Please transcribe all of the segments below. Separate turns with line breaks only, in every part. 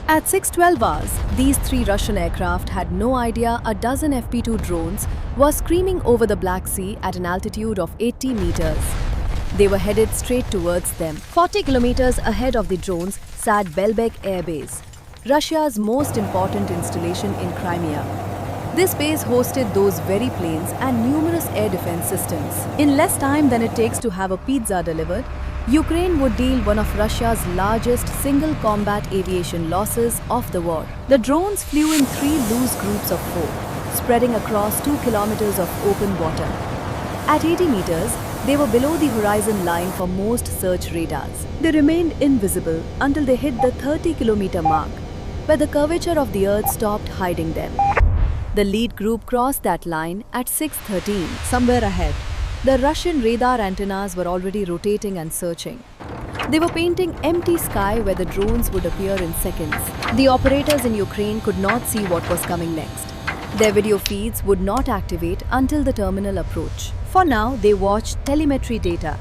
At 6:12 hours, these three Russian aircraft had no idea a dozen FP-2 drones were screaming over the Black Sea at an altitude of 80 meters. They were headed straight towards them. 40 kilometers ahead of the drones sat Belbek Air Base, Russia's most important installation in Crimea. This base hosted those very planes and numerous air defense systems. In less time than it takes to have a pizza delivered, Ukraine would deal one of Russia's largest single combat aviation losses of the war. The drones flew in three loose groups of four, spreading across 2 kilometers of open water. At 80 meters, they were below the horizon line for most search radars. They remained invisible until they hit the 30-kilometer mark, where the curvature of the earth stopped hiding them. The lead group crossed that line at 6:13, somewhere ahead. The Russian radar antennas were already rotating and searching. They were painting empty sky where the drones would appear in seconds. The operators in Ukraine could not see what was coming next. Their video feeds would not activate until the terminal approach. For now, they watched telemetry data,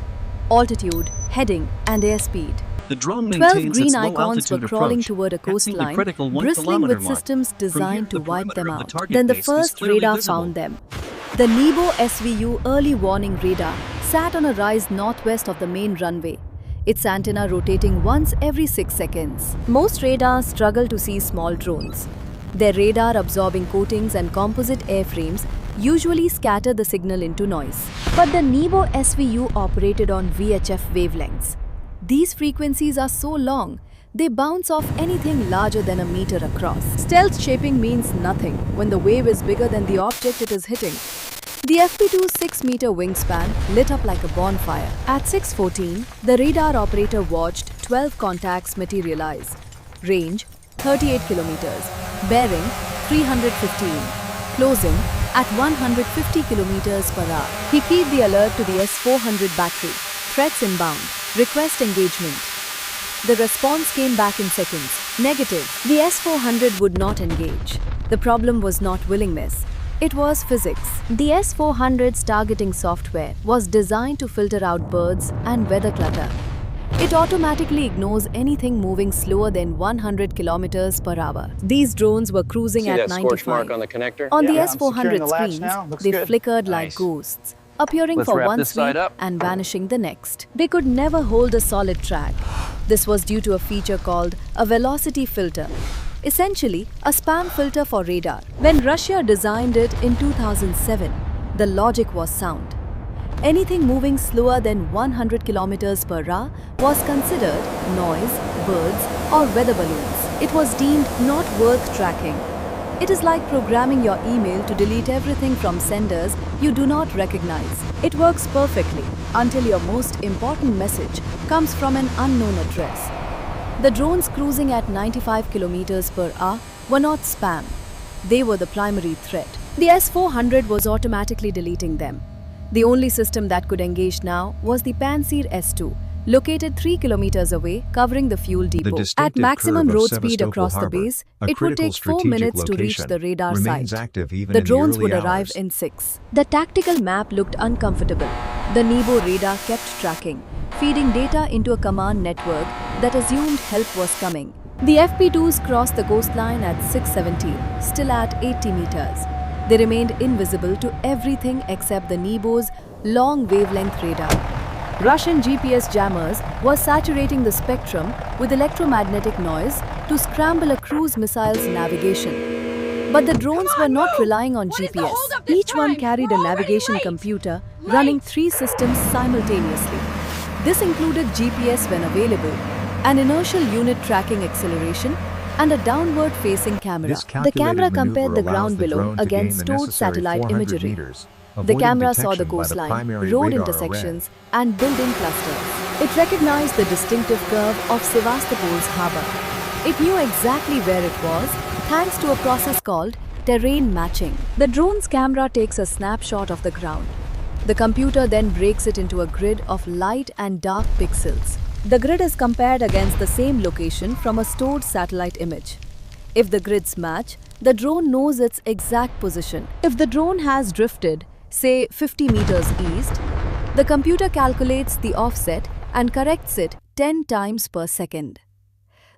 altitude, heading, and airspeed.
The drone
12 green icons were crawling toward a coastline, bristling with systems designed to wipe them out. Then the first radar found them. The Nebo SVU early warning radar sat on a rise northwest of the main runway, its antenna rotating once every 6 seconds. Most radars struggle to see small drones. Their radar-absorbing coatings and composite airframes usually scatter the signal into noise. But the Nebo SVU operated on VHF wavelengths. These frequencies are so long, they bounce off anything larger than a meter across. Stealth shaping means nothing when the wave is bigger than the object it is hitting. The FP-2's 6-meter wingspan lit up like a bonfire. At 6:14, the radar operator watched 12 contacts materialize. Range 38 kilometers, bearing 315, closing at 150 kilometers per hour. He keyed the alert to the S-400 battery. Threats inbound. Request engagement. The response came back in seconds. Negative. The S-400 would not engage. The problem was not willingness. It was physics. The S-400's targeting software was designed to filter out birds and weather clutter. It automatically ignores anything moving slower than 100 kilometers per hour. These drones were cruising at 95. On the S-400 screens, they flickered like ghosts, appearing for one sweep and vanishing the next. They could never hold a solid track. This was due to a feature called a velocity filter, essentially a spam filter for radar. When Russia designed it in 2007, the logic was sound. Anything moving slower than 100 kilometers per hour was considered noise, birds, or weather balloons. It was deemed not worth tracking. It is like programming your email to delete everything from senders you do not recognize. It works perfectly until your most important message comes from an unknown address. The drones cruising at 95 kilometers per hour were not spam. They were the primary threat. The S-400 was automatically deleting them. The only system that could engage now was the Pantsir S-2, located 3 kilometers away, covering the fuel depot. At maximum road speed across the base, it would take 4 minutes to reach the radar site. The drones would arrive in 6. The tactical map looked uncomfortable. The Nebo radar kept tracking, feeding data into a command network that assumed help was coming. The FP-2s crossed the coastline at 6:17, still at 80 meters. They remained invisible to everything except the Nebo's long wavelength radar. Russian GPS jammers were saturating the spectrum with electromagnetic noise to scramble a cruise missile's navigation. But the drones were not relying on GPS. Each one carried a navigation computer running 3 systems simultaneously. This included GPS when available, an inertial unit tracking acceleration, and a downward-facing camera. The camera compared the ground below against stored satellite imagery. The camera saw the coastline, road intersections, and building clusters. It recognized the distinctive curve of Sevastopol's harbor. It knew exactly where it was, thanks to a process called terrain matching. The drone's camera takes a snapshot of the ground. The computer then breaks it into a grid of light and dark pixels. The grid is compared against the same location from a stored satellite image. If the grids match, the drone knows its exact position. If the drone has drifted, say 50 meters east, the computer calculates the offset and corrects it 10 times per second.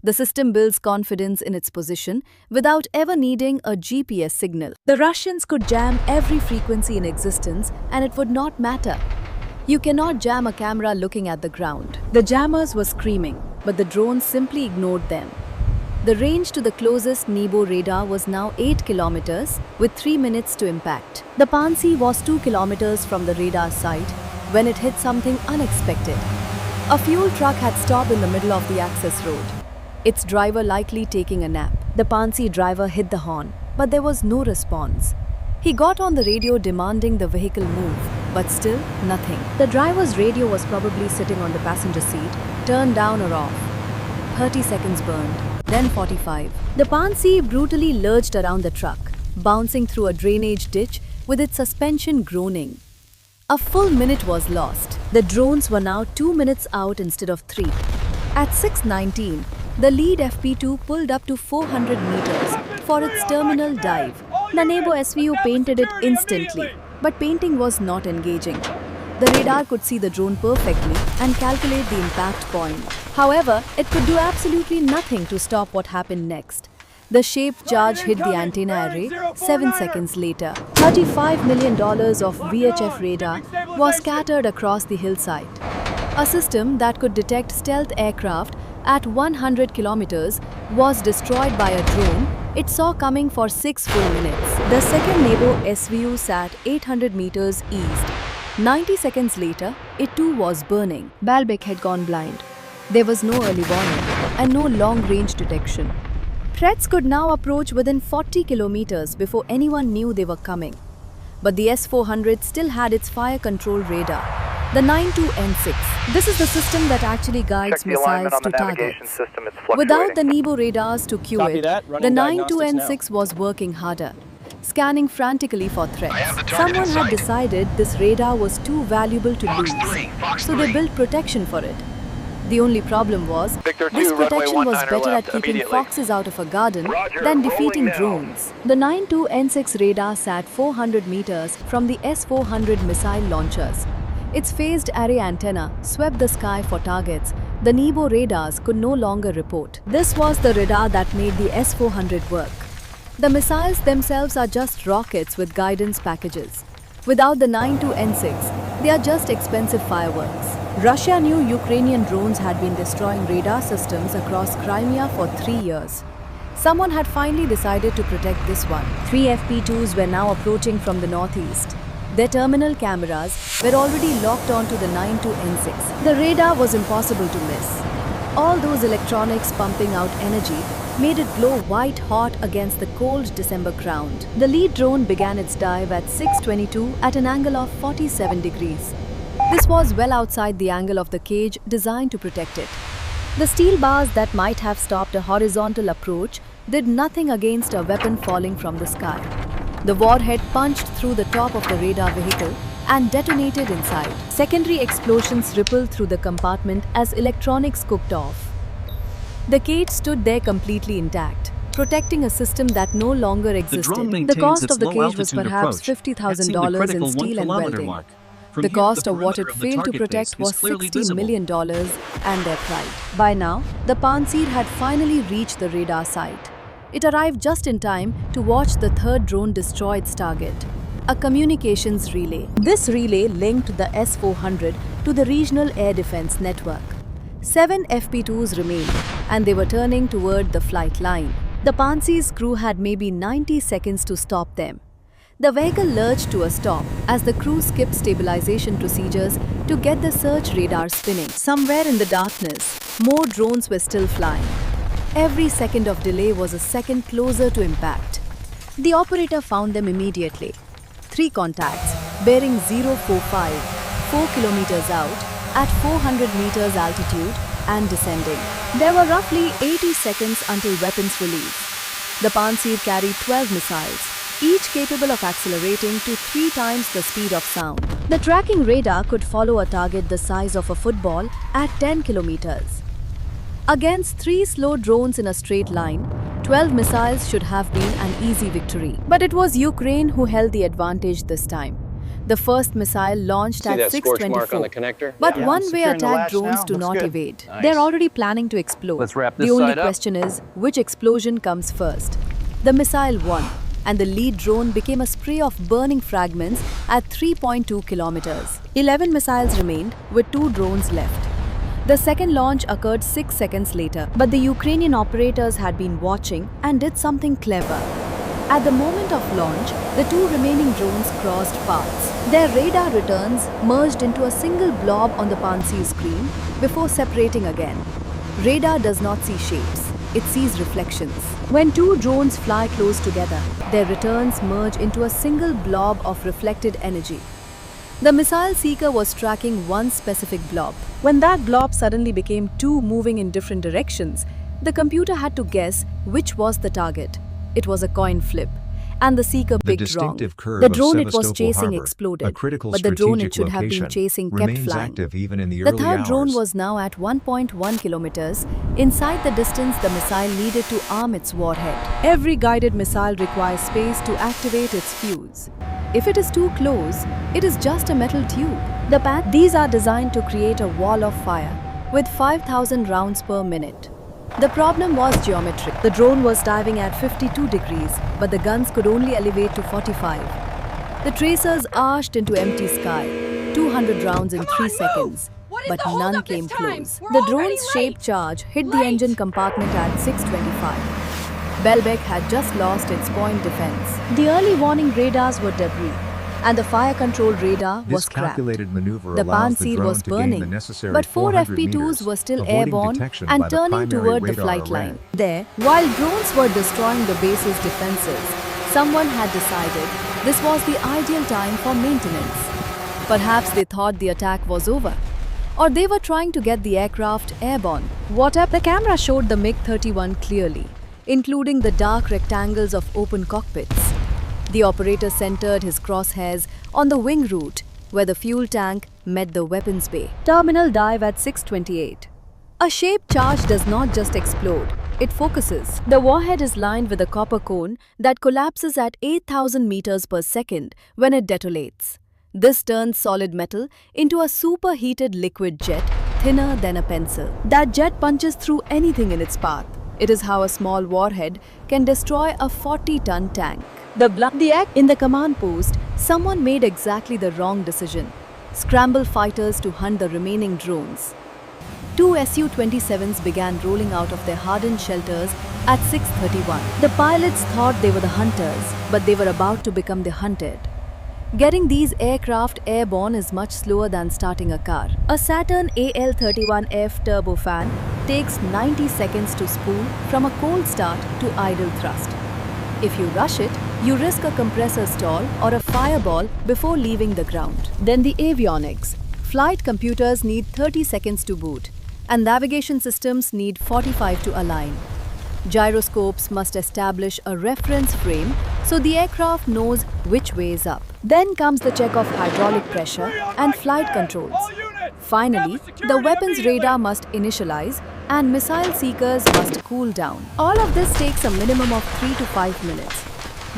The system builds confidence in its position without ever needing a GPS signal. The Russians could jam every frequency in existence and it would not matter. You cannot jam a camera looking at the ground. The jammers were screaming, but the drones simply ignored them. The range to the closest Nebo radar was now 8 kilometers with 3 minutes to impact. The Pansi was 2 kilometers from the radar site when it hit something unexpected. A fuel truck had stopped in the middle of the access road, its driver likely taking a nap. The Pansi driver hit the horn, but there was no response. He got on the radio demanding the vehicle move, but still nothing. The driver's radio was probably sitting on the passenger seat, turned down or off. 30 seconds burned. Then 45. The Pansi brutally lurched around the truck, bouncing through a drainage ditch with its suspension groaning. A full minute was lost. The drones were now 2 minutes out instead of 3. At 6:19, the lead FP2 pulled up to 400 meters for its terminal dive. The Nebo SVU painted it instantly, but painting was not engaging. The radar could see the drone perfectly and calculate the impact point. However, it could do absolutely nothing to stop what happened next. The shaped charge hit the antenna array 7 seconds later. $35 million of VHF radar was scattered across the hillside. A system that could detect stealth aircraft at 100 kilometers was destroyed by a drone it saw coming for 6 full minutes. The second Nebo SVU sat 800 meters east. 90 seconds later, it too was burning. Baalbek had gone blind. There was no early warning and no long-range detection. Threats could now approach within 40 kilometers before anyone knew they were coming. But the S-400 still had its fire control radar, the 92N6. This is the system that actually guides missiles to targets. Without the Nebo radars to cue it, the 92N6 was working harder, scanning frantically for threats. Someone had decided this radar was too valuable to lose, so they built protection for it. The only problem was, this protection was better at keeping foxes out of a garden than defeating drones. The 92N6 radar sat 400 meters from the S-400 missile launchers. Its phased array antenna swept the sky for targets the Nebo radars could no longer report. This was the radar that made the S-400 work. The missiles themselves are just rockets with guidance packages. Without the 92N6, they are just expensive fireworks. Russia knew Ukrainian drones had been destroying radar systems across Crimea for 3 years. Someone had finally decided to protect this one. 3 FP2s were now approaching from the northeast. Their terminal cameras were already locked onto the 92N6. The radar was impossible to miss. All those electronics pumping out energy made it glow white hot against the cold December ground. The lead drone began its dive at 6:22 at an angle of 47 degrees. This was well outside the angle of the cage designed to protect it. The steel bars that might have stopped a horizontal approach did nothing against a weapon falling from the sky. The warhead punched through the top of the radar vehicle and detonated inside. Secondary explosions rippled through the compartment as electronics cooked off. The cage stood there completely intact, protecting a system that no longer existed. The cost of the cage was perhaps $50,000 in steel and welding. The cost of what it failed to protect was $60 million and their pride. By now, the Pantsir had finally reached the radar site. It arrived just in time to watch the third drone destroy its target, a communications relay. This relay linked the S-400 to the regional air defense network. 7 FP2s remained, and they were turning toward the flight line. The Pantsir's crew had maybe 90 seconds to stop them. The vehicle lurched to a stop as the crew skipped stabilization procedures to get the search radar spinning. Somewhere in the darkness, more drones were still flying. Every second of delay was a second closer to impact. The operator found them immediately. 3 contacts, bearing 045, 4 kilometers out, at 400 meters altitude and descending. There were roughly 80 seconds until weapons release. The Pantsir carried 12 missiles, each capable of accelerating to 3 times the speed of sound. The tracking radar could follow a target the size of a football at 10 kilometers. Against 3 slow drones in a straight line, 12 missiles should have been an easy victory. But it was Ukraine who held the advantage this time. The first missile launched at 6:24. But one-way attack drones do not evade.
Nice.
They're already planning to explode.
Let's wrap this
The only
side up.
question is, which explosion comes first? The missile won, and the lead drone became a spray of burning fragments at 3.2 kilometers. 11 missiles remained, with 2 drones left. The second launch occurred 6 seconds later, but the Ukrainian operators had been watching and did something clever. At the moment of launch, the 2 remaining drones crossed paths. Their radar returns merged into a single blob on the Pantsir screen before separating again. Radar does not see shapes, it sees reflections. When 2 drones fly close together, their returns merge into a single blob of reflected energy. The missile seeker was tracking one specific blob. When that blob suddenly became 2 moving in different directions, the computer had to guess which was the target. It was a coin flip, and the seeker picked wrong. The drone it was chasing exploded, but the drone it should have been chasing kept flying. The third drone was now at 1.1 kilometers. Inside the distance, the missile needed to arm its warhead. Every guided missile requires space to activate its fuse. If it is too close, it is just a metal tube. These are designed to create a wall of fire with 5,000 rounds per minute. The problem was geometric. The drone was diving at 52 degrees, but the guns could only elevate to 45. The tracers arched into empty sky, 200 rounds in 3 seconds, but none came close. The drone's shaped charge hit the engine compartment at 6:25. Belbek had just lost its point defense. The early warning radars were debris, and the fire control radar was cracked. The Pantsir was burning, but 4 FP2s were still airborne and turning toward the flight line. There, while drones were destroying the base's defenses, someone had decided this was the ideal time for maintenance. Perhaps they thought the attack was over, or they were trying to get the aircraft airborne. The camera showed the MiG-31 clearly, including the dark rectangles of open cockpits. The operator centered his crosshairs on the wing route, where the fuel tank met the weapons bay. Terminal dive at 6:28. A shaped charge does not just explode, it focuses. The warhead is lined with a copper cone that collapses at 8,000 meters per second when it detonates. This turns solid metal into a superheated liquid jet thinner than a pencil. That jet punches through anything in its path. It is how a small warhead can destroy a 40-ton tank. In the command post, someone made exactly the wrong decision. Scramble fighters to hunt the remaining drones. 2 Su-27s began rolling out of their hardened shelters at 6:31. The pilots thought they were the hunters, but they were about to become the hunted. Getting these aircraft airborne is much slower than starting a car. A Saturn AL-31F turbofan takes 90 seconds to spool from a cold start to idle thrust. If you rush it, you risk a compressor stall or a fireball before leaving the ground. Then the avionics. Flight computers need 30 seconds to boot, and navigation systems need 45 to align. Gyroscopes must establish a reference frame so the aircraft knows which way is up. Then comes the check of hydraulic pressure and flight controls. Finally, the weapons radar must initialize and missile seekers must cool down. All of this takes a minimum of 3 to 5 minutes.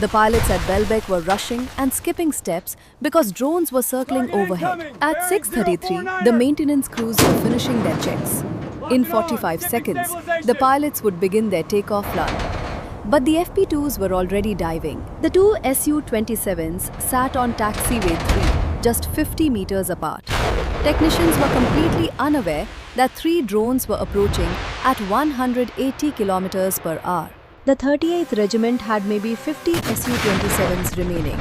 The pilots at Belbek were rushing and skipping steps because drones were circling overhead. At 6:33, the maintenance crews were finishing their checks. In 45 seconds, the pilots would begin their takeoff run. But the FP2s were already diving. The 2 Su-27s sat on taxiway 3, just 50 meters apart. Technicians were completely unaware that 3 drones were approaching at 180 kilometers per hour. The 38th Regiment had maybe 50 Su-27s remaining.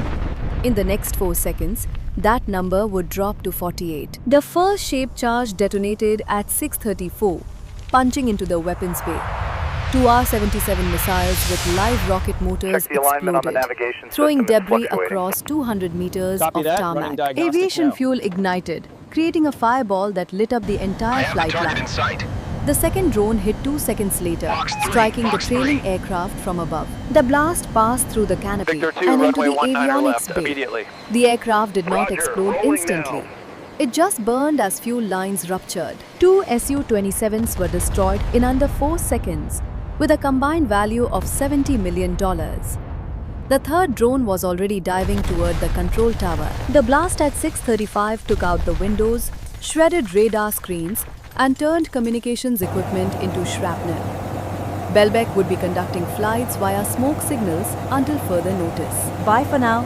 In the next 4 seconds, that number would drop to 48. The first shaped charge detonated at 6:34, punching into the weapons bay. 2 R-77 missiles with live rocket motors exploded, throwing debris across 200 meters of tarmac. Aviation fuel ignited, creating a fireball that lit up the entire flight line. The second drone hit 2 seconds later, striking the trailing aircraft from above. The blast passed through the canopy and into the avionics bay. The aircraft did not explode instantly. It just burned as fuel lines ruptured. 2 Su-27s were destroyed in under 4 seconds, with a combined value of $70 million. The third drone was already diving toward the control tower. The blast at 6:35 took out the windows, shredded radar screens, and turned communications equipment into shrapnel. Belbek would be conducting flights via smoke signals until further notice. Bye for now.